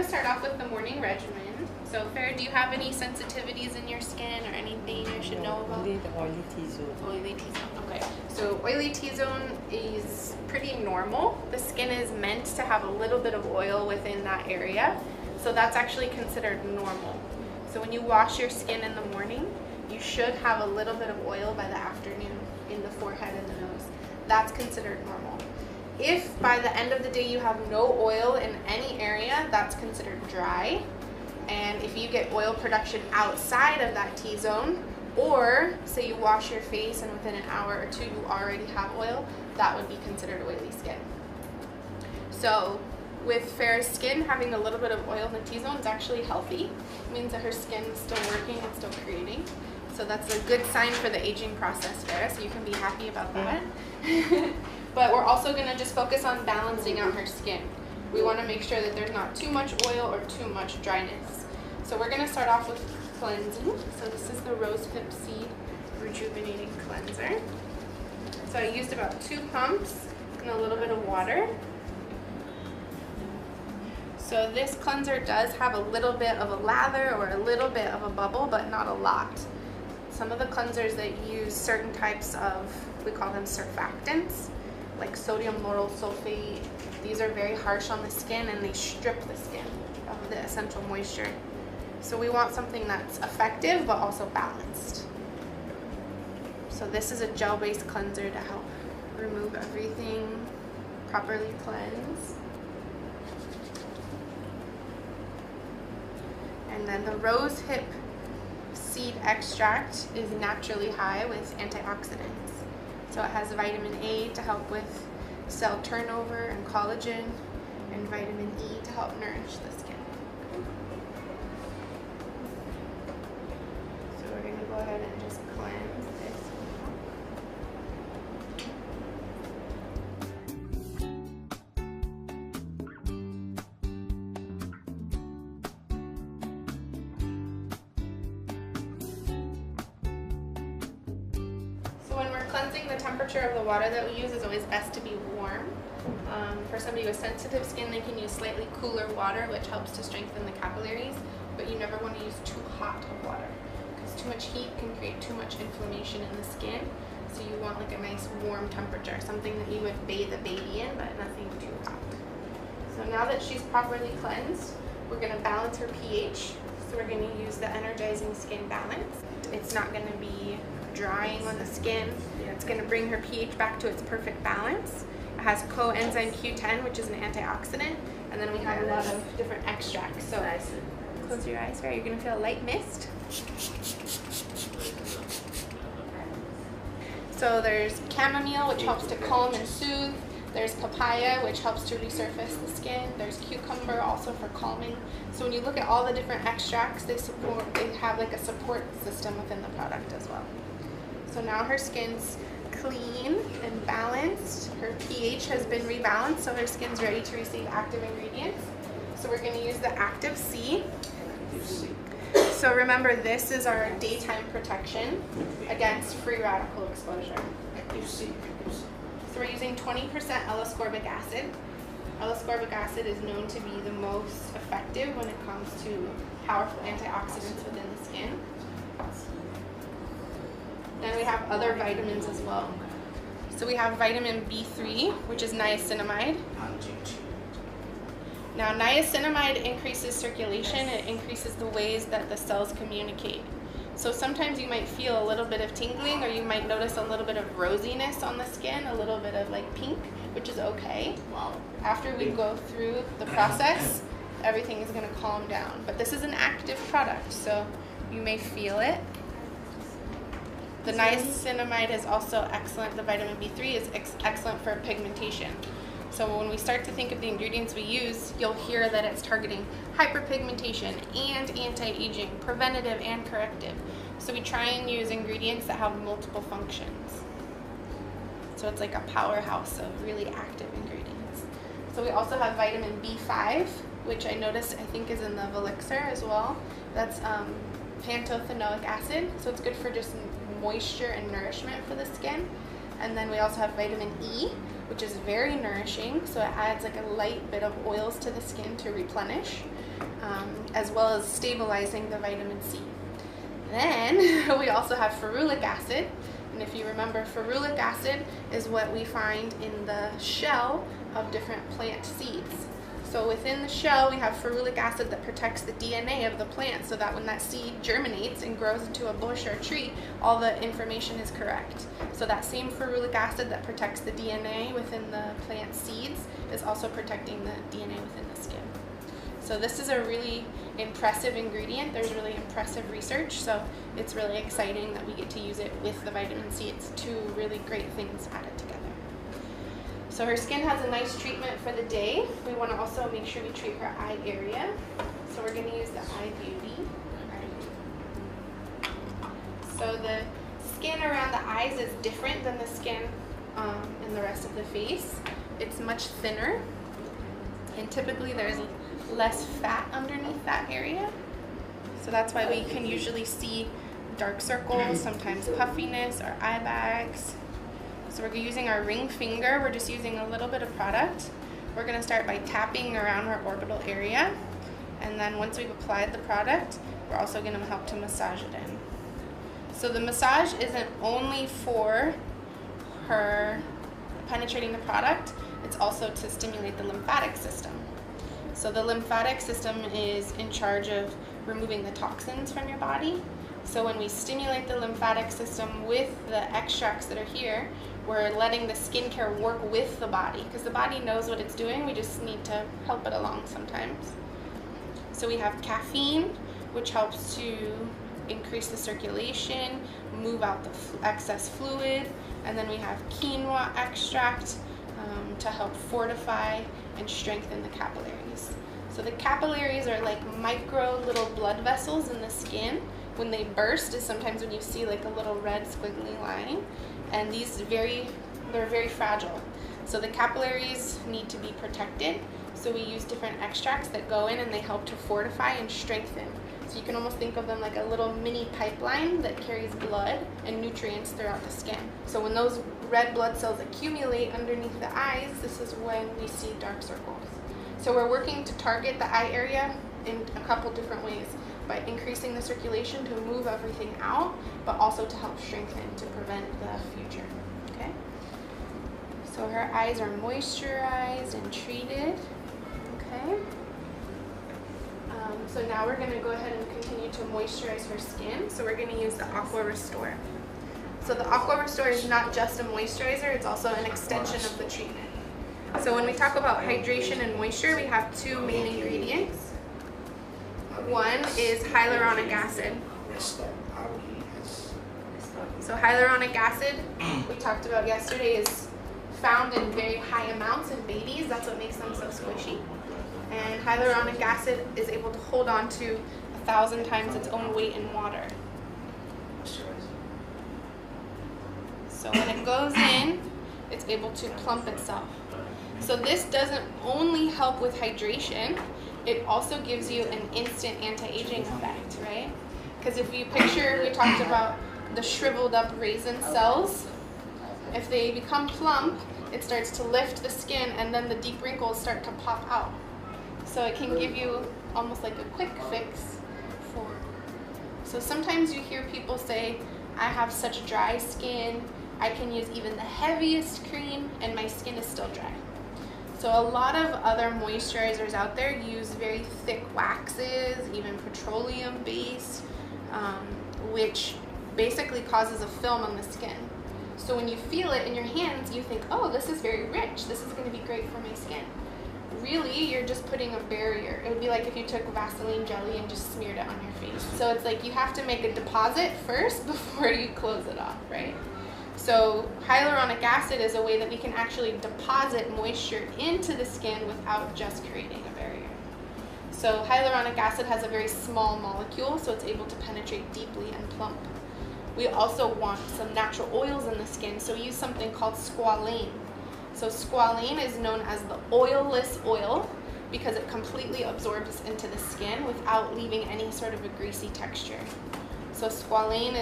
to start off with the morning regimen. So Farah, do you have any sensitivities in your skin or anything I should know about? Only the oily T-zone. Oily T-zone, okay. So oily T-zone is pretty normal. The skin is meant to have a little bit of oil within that area. So that's actually considered normal. So when you wash your skin in the morning, you should have a little bit of oil by the afternoon in the forehead and the nose. That's considered normal. If by the end of the day you have no oil in any area, that's considered dry. And if you get oil production outside of that T-zone, or say you wash your face and within an hour or two you already have oil, that would be considered oily skin. So with Farah's skin, having a little bit of oil in the T-zone is actually healthy. It means that her skin is still working and still creating. So that's a good sign for the aging process, Farah, so you can be happy about that. But we're also going to just focus on balancing out her skin. We want to make sure that there's not too much oil or too much dryness. So we're going to start off with cleansing. So this is the Rosehip Seed Rejuvenating Cleanser. So I used about 2 pumps and a little bit of water. So this cleanser does have a little bit of a lather or a little bit of a bubble, but not a lot. Some of the cleansers that use certain types of, we call them surfactants, like sodium lauryl sulfate. These are very harsh on the skin and they strip the skin of the essential moisture. So we want something that's effective but also balanced. So this is a gel-based cleanser to help remove everything, properly cleanse. And then the Rosehip seed extract is naturally high with antioxidants. So it has vitamin A to help with cell turnover and collagen, and vitamin E to help nourish the skin. So we're going to go ahead and just cleanse this. So when we're cleansing, the temperature of the water that we use is always best to be warm. For somebody with sensitive skin, they can use slightly cooler water, which helps to strengthen the capillaries, but you never want to use too hot of water, because too much heat can create too much inflammation in the skin. So you want like a nice warm temperature, something that you would bathe a baby in, but nothing too hot. So now that she's properly cleansed, we're going to balance her pH. So we're going to use the Energizing Skin Balance. It's not going to be drying on the skin. It's going to bring her pH back to its perfect balance. It has coenzyme Q10, which is an antioxidant, and then we have a lot of different extracts. So close your eyes, right? You're going to feel a light mist. So there's chamomile, which helps to calm and soothe. There's papaya, which helps to resurface the skin. There's cucumber, also for calming. So when you look at all the different extracts, they have like a support system within the product as well. So now her skin's clean and balanced. Her pH has been rebalanced, so her skin's ready to receive active ingredients. So we're going to use the Active C. So remember, this is our daytime protection against free radical exposure. So we're using 20% L-ascorbic acid. L-ascorbic acid is known to be the most effective when it comes to powerful antioxidants within the skin. Then we have other vitamins as well. So we have vitamin B3, which is niacinamide. Now niacinamide increases circulation, it increases the ways that the cells communicate. So sometimes you might feel a little bit of tingling, or you might notice a little bit of rosiness on the skin, a little bit of like pink, which is okay. After we go through the process, everything is going to calm down. But this is an active product, so you may feel it. The niacinamide is also excellent. The vitamin B3 is excellent for pigmentation. So when we start to think of the ingredients we use, you'll hear that it's targeting hyperpigmentation and anti-aging, preventative and corrective. So we try and use ingredients that have multiple functions. So it's like a powerhouse of really active ingredients. So we also have vitamin B5, which I noticed I think is in the Velixer as well. That's pantothenic acid, so it's good for just moisture and nourishment for the skin. And then we also have vitamin E, which is very nourishing. So it adds like a light bit of oils to the skin to replenish, as well as stabilizing the vitamin C. Then we also have ferulic acid. And if you remember, ferulic acid is what we find in the shell of different plant seeds. So within the shell, we have ferulic acid that protects the DNA of the plant so that when that seed germinates and grows into a bush or a tree, all the information is correct. So that same ferulic acid that protects the DNA within the plant seeds is also protecting the DNA within the skin. So this is a really impressive ingredient. There's really impressive research, so it's really exciting that we get to use it with the vitamin C. It's two really great things added together. So her skin has a nice treatment for the day. We want to also make sure we treat her eye area. So we're going to use the Eye Beauty. So the skin around the eyes is different than the skin in the rest of the face. It's much thinner, and typically there's less fat underneath that area. So that's why we can usually see dark circles, sometimes puffiness or eye bags. So we're using our ring finger. We're just using a little bit of product. We're going to start by tapping around her orbital area. And then once we've applied the product, we're also going to help to massage it in. So the massage isn't only for her penetrating the product, it's also to stimulate the lymphatic system. So the lymphatic system is in charge of removing the toxins from your body. So when we stimulate the lymphatic system with the extracts that are here, we're letting the skincare work with the body, because the body knows what it's doing. We just need to help it along sometimes. So we have caffeine, which helps to increase the circulation, move out the excess fluid, and then we have quinoa extract to help fortify and strengthen the capillaries. So the capillaries are like micro little blood vessels in the skin. When they burst is sometimes when you see like a little red squiggly line, and they're very fragile. So the capillaries need to be protected. So we use different extracts that go in and they help to fortify and strengthen. So you can almost think of them like a little mini pipeline that carries blood and nutrients throughout the skin. So when those red blood cells accumulate underneath the eyes, this is when we see dark circles. So we're working to target the eye area in a couple different ways, by increasing the circulation to move everything out, but also to help strengthen to prevent the future. Okay? So her eyes are moisturized and treated. Okay? So now we're going to go ahead and continue to moisturize her skin. So we're going to use the Aqua Restore. So the Aqua Restore is not just a moisturizer, it's also an extension of the treatment. So when we talk about hydration and moisture, we have two main ingredients. One is hyaluronic acid. So hyaluronic acid, we talked about yesterday, is found in very high amounts in babies. That's what makes them so squishy. And hyaluronic acid is able to hold on to 1,000 times its own weight in water. So when it goes in, it's able to plump itself. So this doesn't only help with hydration, it also gives you an instant anti-aging effect, right? Because if you picture, we talked about the shriveled up raisin cells. If they become plump, it starts to lift the skin and then the deep wrinkles start to pop out. So it can give you almost like a quick fix for. So sometimes you hear people say, I have such dry skin, I can use even the heaviest cream and my skin is still dry. So a lot of other moisturizers out there use very thick waxes, even petroleum based, which basically causes a film on the skin. So when you feel it in your hands, you think, oh, this is very rich, this is going to be great for my skin. Really, you're just putting a barrier. It would be like if you took Vaseline jelly and just smeared it on your face. So it's like you have to make a deposit first before you close it off, right? So hyaluronic acid is a way that we can actually deposit moisture into the skin without just creating a barrier. So hyaluronic acid has a very small molecule, so it's able to penetrate deeply and plump. We also want some natural oils in the skin, so we use something called squalane. So squalane is known as the oilless oil because it completely absorbs into the skin without leaving any sort of a greasy texture. So squalane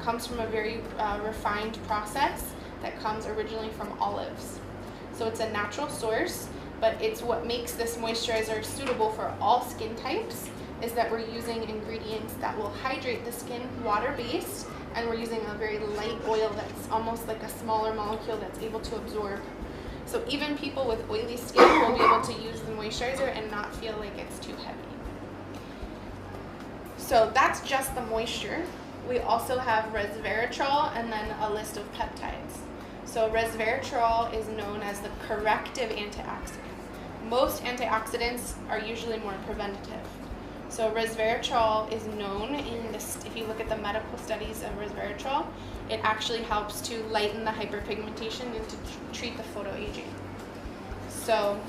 comes from a very refined process that comes originally from olives. So it's a natural source, but it's what makes this moisturizer suitable for all skin types, is that we're using ingredients that will hydrate the skin, water-based, and we're using a very light oil that's almost like a smaller molecule that's able to absorb. So even people with oily skin will be able to use the moisturizer and not feel like it's too heavy. So that's just the moisture. We also have resveratrol and then a list of peptides. So resveratrol is known as the corrective antioxidant. Most antioxidants are usually more preventative. So resveratrol is known in this, if you look at the medical studies of resveratrol, it actually helps to lighten the hyperpigmentation and to treat the photoaging. So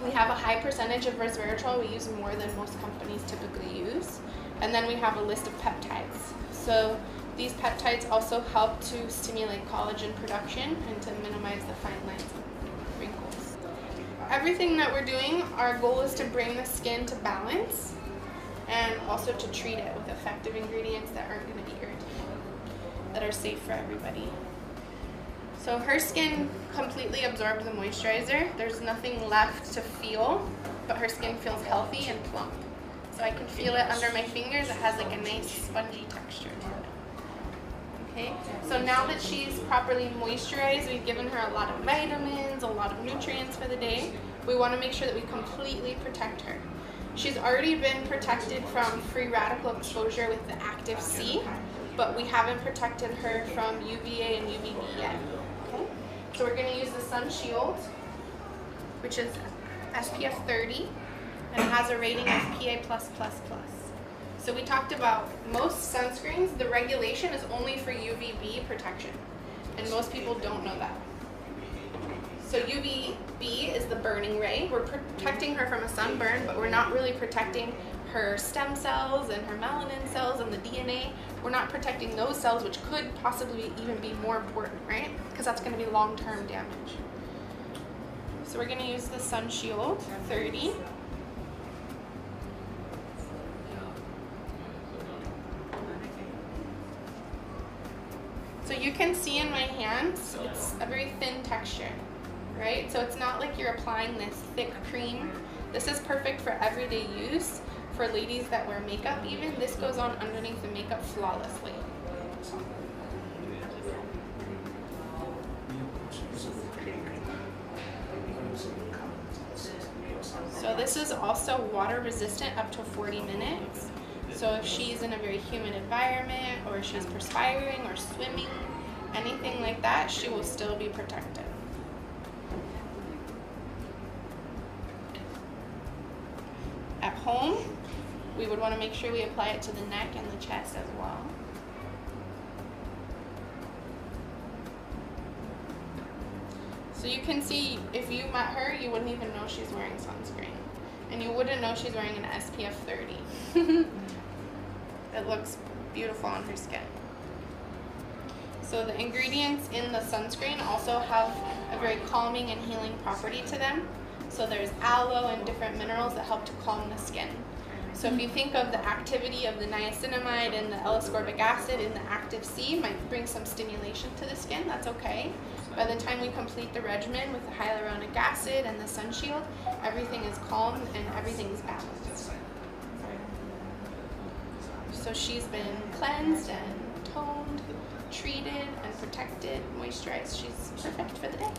we have a high percentage of resveratrol. We use more than most companies typically use. And then we have a list of peptides. So these peptides also help to stimulate collagen production and to minimize the fine lines and wrinkles. Everything that we're doing, our goal is to bring the skin to balance and also to treat it with effective ingredients that aren't going to be irritating, that are safe for everybody. So her skin completely absorbed the moisturizer. There's nothing left to feel, but her skin feels healthy and plump. So I can feel it under my fingers. It has like a nice spongy texture to it. Okay, so now that she's properly moisturized, we've given her a lot of vitamins, a lot of nutrients for the day. We want to make sure that we completely protect her. She's already been protected from free radical exposure with the active C, but we haven't protected her from UVA and UVB yet. Okay, so we're going to use the Sun Shield, which is SPF 30, and it has a rating of PA+++. So we talked about most sunscreens, the regulation is only for UVB protection, and most people don't know that. So UVB is the burning ray. We're protecting her from a sunburn, but we're not really protecting her stem cells and her melanin cells and the DNA. We're not protecting those cells, which could possibly even be more important, right? Because that's going to be long-term damage. So we're going to use the Sun Shield 30. So you can see in my hands, it's a very thin texture, right? So it's not like you're applying this thick cream. This is perfect for everyday use. For ladies that wear makeup even, this goes on underneath the makeup flawlessly. So this is also water resistant up to 40 minutes. So if she's in a very humid environment, or she's perspiring or swimming, anything like that, she will still be protected. At home, we would want to make sure we apply it to the neck and the chest as well. So you can see, if you met her, you wouldn't even know she's wearing sunscreen. And you wouldn't know she's wearing an SPF 30. It looks beautiful on her skin. So the ingredients in the sunscreen also have a very calming and healing property to them. So there's aloe and different minerals that help to calm the skin. So if you think of the activity of the niacinamide and the L-ascorbic acid in the active C might bring some stimulation to the skin, that's okay. By the time we complete the regimen with the hyaluronic acid and the Sun Shield, everything is calm and everything is balanced. So she's been cleansed and toned, treated and protected, moisturized. She's perfect for the day.